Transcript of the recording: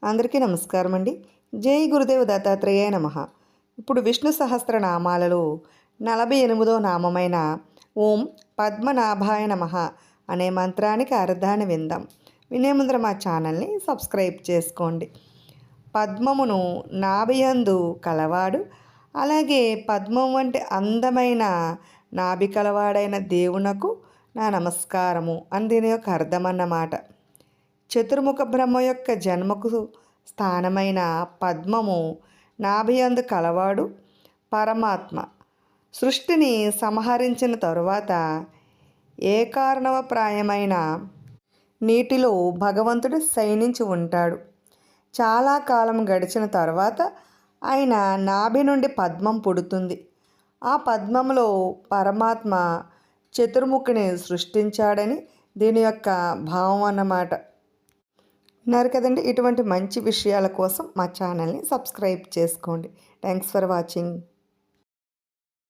అందరికీ నమస్కారం అండి. జై గురుదేవ దత్తాత్రేయ నమః. ఇప్పుడు విష్ణు సహస్రనామాలలో 48వ నామమైన ఓం పద్మనాభాయ నమః అనే మంత్రానికి అర్థాన్ని విందాం. వినే ముందర మా ఛానల్ని సబ్స్క్రైబ్ చేసుకోండి. పద్మమును నాభియందు కలవాడు, అలాగే పద్మం వంటి అందమైన నాభి కలవాడైన దేవునకు నా నమస్కారము అని దీని యొక్క అర్థం అన్నమాట. చతుర్ముఖ బ్రహ్మ యొక్క జన్మకు స్థానమైన పద్మము నాభియందు కలవాడు పరమాత్మ. సృష్టిని సంహరించిన తరువాత ఏకార్ణవప్రాయమైన నీటిలో భగవంతుడు శయనించి ఉంటాడు. చాలా కాలం గడిచిన తర్వాత ఆయన నాభి నుండి పద్మం పుడుతుంది. ఆ పద్మంలో పరమాత్మ చతుర్ముఖిని సృష్టించాడని దీని యొక్క భావం అన్నమాట. విన్నారు కదండి. ఇటువంటి మంచి విషయాల కోసం మా ఛానల్ని సబ్స్క్రైబ్ చేసుకోండి. Thanks for watching.